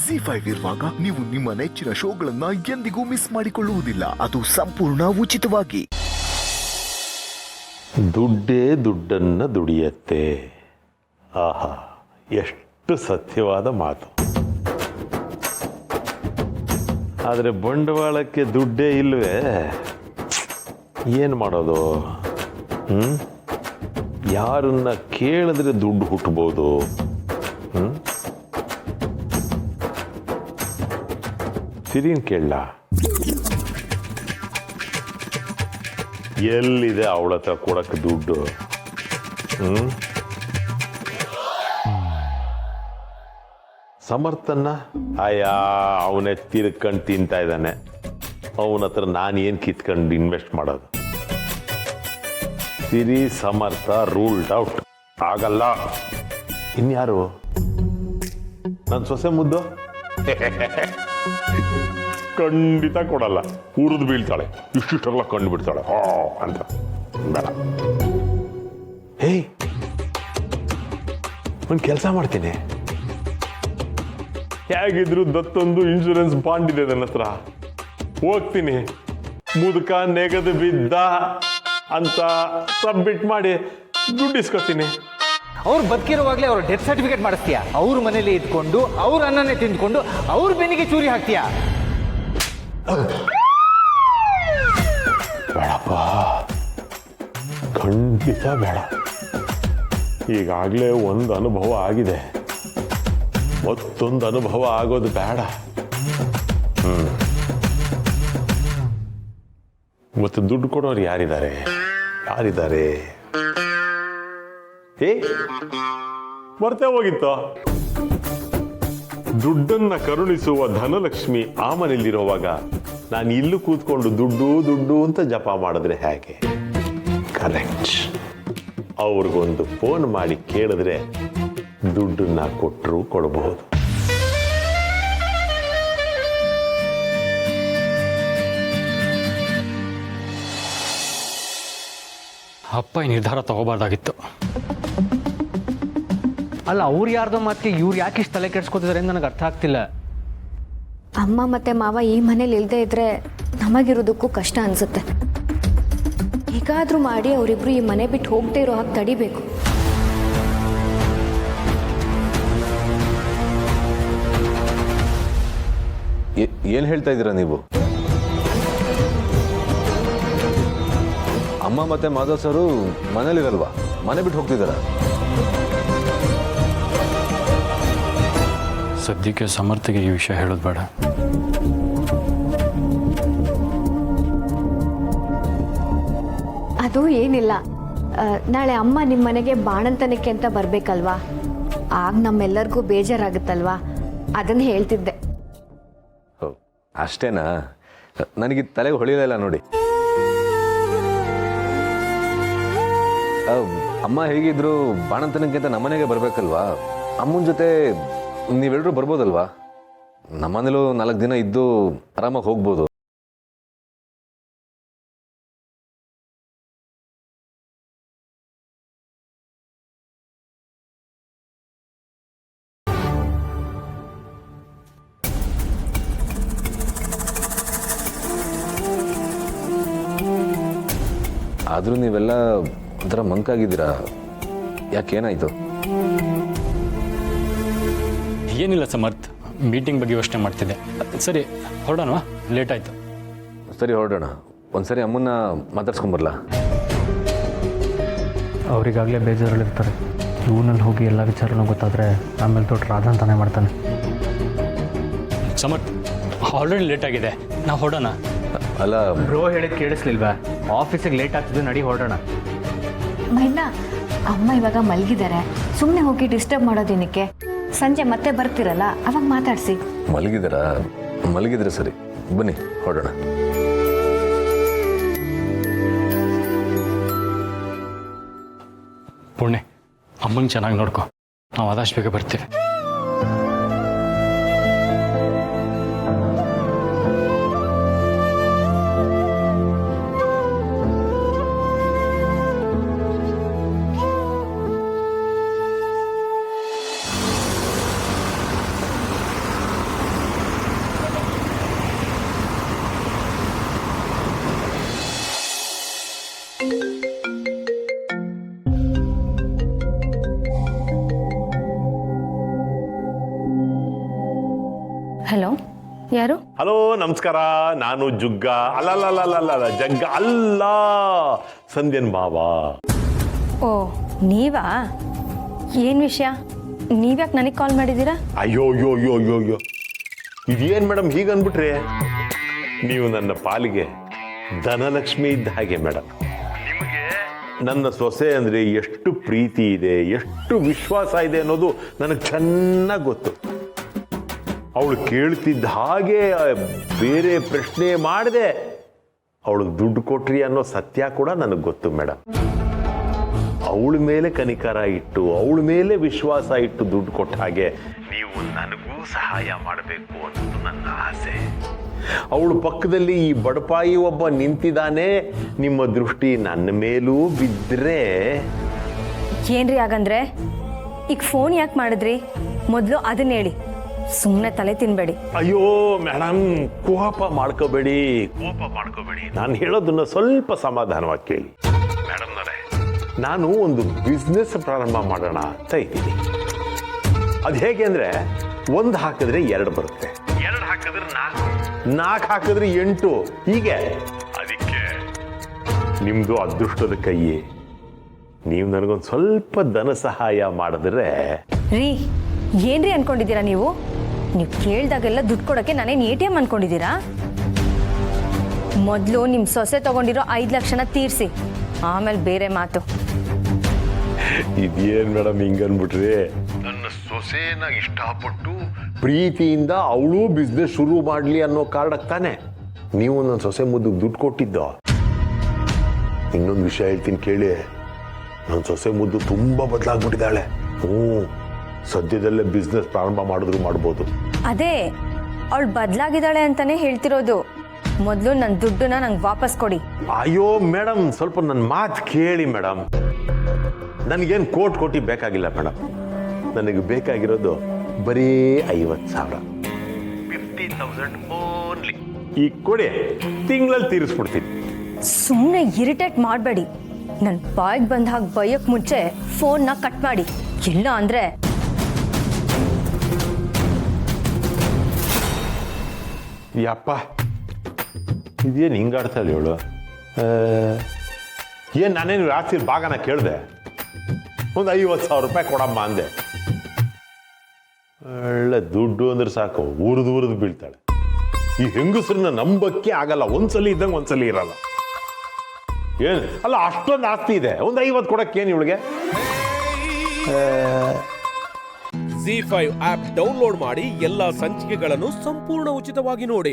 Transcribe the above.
ZEE5 ಇರುವಾಗ ನೀವು ನಿಮ್ಮ ನೆಚ್ಚಿನ ಶೋಗಳನ್ನ ಎಂದಿಗೂ ಮಿಸ್ ಮಾಡಿಕೊಳ್ಳುವುದಿಲ್ಲ. ಅದು ಸಂಪೂರ್ಣ ಉಚಿತವಾಗಿ. ದುಡ್ಡೇ ದುಡ್ಡನ್ನು ದುಡಿಯತ್ತೆ. ಆಹಾ, ಎಷ್ಟು ಸತ್ಯವಾದ ಮಾತು. ಆದರೆ ಬಂಡವಾಳಕ್ಕೆ ದುಡ್ಡೇ ಇಲ್ವೇ? ಏನು ಮಾಡೋದು? ಯಾರನ್ನ ಕೇಳಿದ್ರೆ ದುಡ್ಡು ಹುಟ್ಟಬಹುದು. ಸಿರಿನ್ ಕೇಳಲ್ಲ, ಎಲ್ಲಿದೆ ಅವಳ ಹತ್ರ ಕೊಡಕ್ಕೆ ದುಡ್ಡು? ಸಮರ್ಥನ್ನ ಅವನೇ ತಿರ್ಕೊಂಡು ತಿಂತಾ ಇದ್ದಾನೆ. ಅವನ ಹತ್ರ ನಾನು ಏನು ಕಿತ್ಕೊಂಡು ಇನ್ವೆಸ್ಟ್ ಮಾಡೋದು? ಸಿರಿ ಸಮರ್ಥ ರೂಲ್ಡ್ ಔಟ್. ಆಗಲ್ಲ. ಇನ್ಯಾರು? ನನ್ನ ಸೊಸೆ ಮುದ್ದು ಖಂಡಿತ ಕೊಡಲ್ಲ. ಉರಿದು ಬೀಳ್ತಾಳೆ, ಇಷ್ಟಿಷ್ಟೆಲ್ಲ ಕಂಡು ಬಿಡ್ತಾಳೆ ಅಂತ. ಬೇಡ. ಒಂದು ಕೆಲಸ ಮಾಡ್ತೀನಿ. ಹೇಗಿದ್ರು ದತ್ತೊಂದು ಇನ್ಶೂರೆನ್ಸ್ ಬಾಂಡ್ ಇದೆ ನನ್ನ ಹತ್ರ. ಹೋಗ್ತೀನಿ, ಮುದುಕ ನೆಗದು ಬಿದ್ದ ಅಂತ ಸಬ್ಮಿಟ್ ಮಾಡಿ ದುಡ್ಡು ಇಸ್ಕೊತೀನಿ. ಅವ್ರು ಬದುಕಿರುವಾಗಲೇ ಅವ್ರ ಡೆತ್ ಸರ್ಟಿಫಿಕೇಟ್ ಮಾಡಿಸ್ತೀಯಾ? ಅವ್ರ ಮನೇಲಿ ಇದ್ಕೊಂಡು ಅವ್ರ ಅನ್ನನೇ ತಿಂದ್ಕೊಂಡು ಅವ್ರ ಬೆನ್ನಿಗೆ ಚೂರಿ ಹಾಕ್ತೀಯಾ? ಬೇಡಪ್ಪ, ಖಂಡಿತ ಬೇಡ. ಈಗಾಗಲೇ ಒಂದು ಅನುಭವ ಆಗಿದೆ, ಮತ್ತೊಂದು ಅನುಭವ ಆಗೋದು ಬೇಡ. ಮತ್ತೆ ದುಡ್ಡು ಕೊಡೋರು ಯಾರಿದ್ದಾರೆ? ಮರ್ತೇ ಹೋಗಿತ್ತು. ದುಡ್ಡನ್ನ ಕರುಣಿಸುವ ಧನಲಕ್ಷ್ಮಿ ಆ ಮನೆಯಲ್ಲಿರುವಾಗ ನಾನು ಇಲ್ಲೂ ಕೂತ್ಕೊಂಡು ದುಡ್ಡು ದುಡ್ಡು ಅಂತ ಜಪ ಮಾಡಿದ್ರೆ ಹೇಗೆ? ಕರೆಕ್ಟ್. ಅವ್ರಿಗೊಂದು ಫೋನ್ ಮಾಡಿ ಕೇಳಿದ್ರೆ ದುಡ್ಡನ್ನ ಕೊಟ್ಟರು ಕೊಡಬಹುದು. ಅಪ್ಪ ಈ ನಿರ್ಧಾರ ತಗೋಬಾರ್ದಾಗಿತ್ತು. ಅಲ್ಲ, ಅವ್ರು ಯಾರ್ದೋ ಮಾತಿಗೆ ಇವ್ರು ಯಾಕೆ ಇಷ್ಟು ತಲೆ ಕೆಡ್ಸ್ಕೊತಿದ್ದಾರೆ ಅಂತ ನನಗೆ ಅರ್ಥ ಆಗ್ತಿಲ್ಲ. ಅಮ್ಮ ಮತ್ತೆ ಮಾವ ಈ ಮನೇಲಿ ಇಲ್ಲದೆ ಇದ್ರೆ ನಮಗಿರೋದಕ್ಕೂ ಕಷ್ಟ ಅನ್ಸುತ್ತೆ. ಹೇಗಾದ್ರೂ ಮಾಡಿ ಅವರಿಬ್ರು ಈ ಮನೆ ಬಿಟ್ಟು ಹೋಗದೆ ಇರೋ ಹಾಗೆ ತಡಿಬೇಕು. ಏನು ಹೇಳ್ತಾ ಇದ್ದೀರಾ ನೀವು? ಅಮ್ಮ ಮತ್ತೆ ಮಾಧವ್ ಸರು ಮನೇಲಿರಲ್ವಾ? ಮನೆ ಬಿಟ್ಟು ಹೋಗ್ತಿದ್ದಾರ? ಸದ್ಯಕ್ಕೆ ಸಮರ್ಥಿಗೆ ಈ ವಿಷಯ ಹೇಳೋದು ಬೇಡ. ಅದು ಏನಿಲ್ಲ, ನಾಳೆ ಅಮ್ಮ ನಿಮ್ಮ ಮನೆಗೆ ಬಾಣಂತನಕ್ಕೆ ಅಂತ ಬರಬೇಕಲ್ವಾ? ಆಗ ನಮ್ಮೆಲ್ಲರಿಗೂ ಬೇಜಾರಾಗುತ್ತಲ್ವಾ? ಅದನ್ನು ಹೇಳ್ತಿದ್ದೆ. ಅಷ್ಟೇನಾ? ನನಗೆ ತಲೆಗೆ ಹೊಳಿಲಿಲ್ಲ ನೋಡಿ. ಅಮ್ಮ ಹೇಗಿದ್ರು ಬಾಣಂತನಕ್ಕಿಂತ ನಮ್ಮನೆಗೆ ಬರಬೇಕಲ್ವಾ? ಅಮ್ಮನ ಜೊತೆ ನೀವೆಲ್ಲರೂ ಬರ್ಬೋದಲ್ವಾ? ನಮ್ಮನೇಲೂ 4 ದಿನ ಇದ್ದು ಆರಾಮಾಗಿ ಹೋಗ್ಬೋದು. ಆದರೂ ನೀವೆಲ್ಲ ಒಂಥರ ಮಂಕಾಗಿದ್ದೀರಾ. ಯಾಕೇನಾಯಿತು? ಏನಿಲ್ಲ ಸಮರ್ಥ್, ಮೀಟಿಂಗ್ ಬಗ್ಗೆ ಯೋಚನೆ ಮಾಡ್ತಿದ್ದೆ. ಸರಿ ಹೊರಡೋಣವಾ? ಲೇಟ್ ಆಯಿತು. ಸರಿ ಹೊರಡೋಣ. ಒಂದ್ಸರಿ ಅಮ್ಮನ್ನ ಮಾತಾಡ್ಸ್ಕೊಂಬರ್ಲಾ? ಅವರಿಗಾಗಲೇ ಬೇಜಾರಲ್ಲಿರ್ತಾರೆ. ಇವನಲ್ಲಿ ಹೋಗಿ ಎಲ್ಲ ವಿಚಾರನೂ ಗೊತ್ತಾದರೆ ಆಮೇಲೆ ದೊಡ್ಡ ರಾಧಾಂತಾನೆ ಮಾಡ್ತಾನೆ. ಸಮರ್ಥ್, ಆಲ್ರೆಡಿ ಲೇಟ್ ಆಗಿದೆ, ನಾವು ಹೊರಡೋಣ. ಅಲ್ಲ ಬ್ರೋ ಹೇಳಿದ್ ಕೇಳಿಸ್ಲಿಲ್ವಾ? ಆಫೀಸಿಗೆ ಲೇಟ್ ಆಗ್ತಿದ್ದು, ನಡಿ ಹೊರಡೋಣ. ಮೈನಾ, ಅಮ್ಮ ಇವಾಗ ಮಲಗಿದ್ದಾರೆ, ಸುಮ್ಮನೆ ಹೋಗಿ ಡಿಸ್ಟರ್ಬ್ ಮಾಡೋದೇನಕ್ಕೆ? ಸಂಜೆ ಮತ್ತೆ ಬರ್ತಿರಲ್ಲ, ಅವಾಗ ಮಾತಾಡಿಸಿ. ಮಲಗಿದ್ರೆ ಸರಿ, ಬನ್ನಿ ಹೊರಡೋಣ. ಪುಣ್ಯ, ಅಮ್ಮಂಗೆ ಚೆನ್ನಾಗಿ ನೋಡ್ಕೊ. ನಾವು ಆದಷ್ಟು ಬೇಗ ಬರ್ತೀವಿ. ಹಲೋ, ಯಾರು? ಹಲೋ ನಮಸ್ಕಾರ, ನಾನು ಜುಗ್ಗ ಅಲ್ಲ ಜಗ್ಗ ಅಲ್ಲ, ಸಂಧ್ಯನ್ ಮಾವ. ಓ, ನೀವಾ? ಏನು ವಿಷಯ? ನೀವ್ಯಾಕೆ ನನಗೆ ಕಾಲ್ ಮಾಡಿದ್ದೀರಾ? ಅಯ್ಯೋ ಯೋ ಯೋ ಯೋ ಯೋ ಇದೇನ್ ಮೇಡಮ್ ಹೀಗೆ ಅಂದ್ಬಿಟ್ರೆ? ನೀವು ನನ್ನ ಪಾಲಿಗೆ ಧನಲಕ್ಷ್ಮಿ ಇದ್ದ ಹಾಗೆ ಮೇಡಮ್. ನಿಮಗೆ ನನ್ನ ಸೊಸೆ ಅಂದ್ರೆ ಎಷ್ಟು ಪ್ರೀತಿ ಇದೆ, ಎಷ್ಟು ವಿಶ್ವಾಸ ಇದೆ ಅನ್ನೋದು ನನಗೆ ಚೆನ್ನಾಗಿ ಗೊತ್ತು. ಅವಳು ಕೇಳ್ತಿದ್ದ ಹಾಗೆ ಬೇರೆ ಪ್ರಶ್ನೆ ಮಾಡದೆ ಅವಳಿಗೆ ದುಡ್ಡು ಕೊಟ್ರಿ ಅನ್ನೋ ಸತ್ಯ ಕೂಡ ನನಗೆ ಗೊತ್ತು ಮೇಡಮ್. ಅವಳ ಮೇಲೆ ಕನಿಕರ ಇಟ್ಟು, ಅವಳ ಮೇಲೆ ವಿಶ್ವಾಸ ಇಟ್ಟು ದುಡ್ಡು ಕೊಟ್ಟ ಹಾಗೆ ನೀವು ನನಗೂ ಸಹಾಯ ಮಾಡಬೇಕು ಅನ್ನೋದು ನನ್ನ ಆಸೆ. ಅವಳ ಪಕ್ಕದಲ್ಲಿ ಈ ಬಡಪಾಯಿ ಒಬ್ಬ ನಿಂತಿದ್ದಾನೆ, ನಿಮ್ಮ ದೃಷ್ಟಿ ನನ್ನ ಮೇಲೂ ಬಿದ್ದರೆ. ಏನ್ರಿ ಹಾಗಂದ್ರೆ? ಈಗ ಫೋನ್ ಯಾಕೆ ಮಾಡಿದ್ರಿ? ಮೊದಲು ಅದನ್ನ ಹೇಳಿ, ಸುಮ್ಮನೆ ತಲೆ ತಿನ್ಬೇಡಿ. ಅಯ್ಯೋ ಮೇಡಮ್, ಕೋಪ ಮಾಡ್ಕೋಬೇಡಿ. ನಾನು ಹೇಳೋದನ್ನ ಸ್ವಲ್ಪ ಸಮಾಧಾನವಾಗಿ ಕೇಳಿ. ಮೇಡಮ್ನವರೇ, ನಾನು ಒಂದು ಬಿಸ್ನೆಸ್ ಪ್ರಾರಂಭ ಮಾಡೋಣ ಅಂತ ಇದ್ದೀನಿ. ಅದು ಹೇಗೆ ಅಂದ್ರೆ, 1 ಹಾಕಿದ್ರೆ 2 ಬರುತ್ತೆ, 2 ಹಾಕಿದ್ರೆ 4 ಹಾಕಿದ್ರೆ 8, ಹೀಗೆ. ಅದಕ್ಕೆ ನಿಮ್ದು ಅದೃಷ್ಟದ ಕೈ. ನೀವು ನನಗೊಂದು ಸ್ವಲ್ಪ ಧನ ಸಹಾಯ ಮಾಡಿದ್ರೆ. ರೀ, ಏನ್ರಿ ಅನ್ಕೊಂಡಿದ್ದೀರಾ ನೀವು ಕೇಳ್ದಾಗೆಲ್ಲ ದುಡ್ಡು ಕೊಡೋಕ್ಕೆ ನಾನೇನು ATM ಅನ್ಕೊಂಡಿದ್ದೀರಾ? ಮೊದಲು ನಿಮ್ಮ ಸೊಸೆ ತಗೊಂಡಿರೋ 5 ಲಕ್ಷನ ತೀರಿಸಿ, ಆಮೇಲೆ ಬೇರೆ ಮಾತು. ಇದೇನ್ ಮೇಡಮ್ ಹಿಂಗನ್ಬಿಟ್ರಿ? ನನ್ನ ಸೊಸೆನ ಇಷ್ಟಪಟ್ಟು ಪ್ರೀತಿಯಿಂದ ಅವಳು ಬಿಸ್ನೆಸ್ ಶುರು ಮಾಡ್ಲಿ ಅನ್ನೋ ಕಾರಣಕ್ಕೆ ತಾನೆ ನೀವು ನನ್ನ ಸೊಸೆ ಮುದ್ದಿಗೆ ದುಡ್ಡು ಕೊಟ್ಟಿದ್ದ. ಇನ್ನೊಂದು ವಿಷಯ ಹೇಳ್ತೀನಿ ಕೇಳಿ, ನನ್ನ ಸೊಸೆ ಮುದ್ದು ತುಂಬಾ ಬದಲಾಗ್ಬಿಟ್ಟಿದ್ದಾಳೆ. ಸದ್ಯದಲ್ಲೇ ಬಿಸ್ನೆಸ್ ಪ್ರಾರಂಭ ಮಾಡಿದ್ರು ಮಾಡ್ಬೋದು. ಅದೇ, ಅವಳು ಬದಲಾಗಿದ್ದಾಳೆ ಅಂತಾನೆ ಹೇಳ್ತಿರೋದು. ಮೊದಲು ನನ್ನ ದುಡ್ಡನ್ನ ನಂಗೆ ವಾಪಸ್ ಕೊಡಿ. ಅಯ್ಯೋ ಮೇಡಮ್, ಸ್ವಲ್ಪ ನನ್ನ ಮಾತು ಕೇಳಿ ಮೇಡಮ್. ನನಗೇನು ಕೋಟಿ ಬೇಕಾಗಿಲ್ಲ ಮೇಡಮ್. ನನಗೆ ಬೇಕಾಗಿರೋದು ಬರೀ 50,000, 50,000 ಓನ್ಲಿ. ಈಗ ಕೊಡಿ, ತಿಂಗಳಲ್ಲಿ ತೀರಿಸ್ಬಿಡ್ತೀನಿ. ಸುಮ್ಮನೆ ಇರಿಟೇಟ್ ಮಾಡಬೇಡಿ. ನನ್ನ ಬಾಯಿಗೆ ಬಂದ ಹಾಗೆ ಬೈಯಕ್ಕೆ ಮುಂಚೆ ಫೋನ್ನ ಕಟ್ ಮಾಡಿ, ಇಲ್ಲ ಅಂದ್ರೆ. ಯಪ್ಪ, ಇದೇನು ಹಿಂಗಾಡ್ತಾಳೆ ಇವಳು? ಏನು ನಾನೇನು ರಾತ್ರಿ ಭಾಗನ ಕೇಳಿದೆ, ಒಂದು 50,000 ರೂಪಾಯಿ ಕೊಡಮ್ಮ ಅಂದೆ. ಒಳ್ಳೆ ದುಡ್ಡು ಅಂದ್ರೆ ಸಾಕು, ಊರಿದು ಬೀಳ್ತಾಳೆ. ಈ ಹೆಂಗಸ್ರನ್ನ ನಂಬಕ್ಕೆ ಆಗಲ್ಲ. ಒಂದ್ಸಲಿ ಇದ್ದಂಗೆ ಒಂದ್ಸಲಿ ಇರಲ್ಲ. ಏನು ಅಲ್ಲ, ಅಷ್ಟೊಂದು ಆಸ್ತಿ ಇದೆ, ಒಂದು 50 ಕೊಡಕ್ಕೇನು ಇವಳಿಗೆ? ZEE5 ಆಪ್ ಡೌನ್ಲೋಡ್ ಮಾಡಿ ಎಲ್ಲಾ ಸಂಚಿಕೆಗಳನ್ನು ಸಂಪೂರ್ಣ ಉಚಿತವಾಗಿ ನೋಡಿ.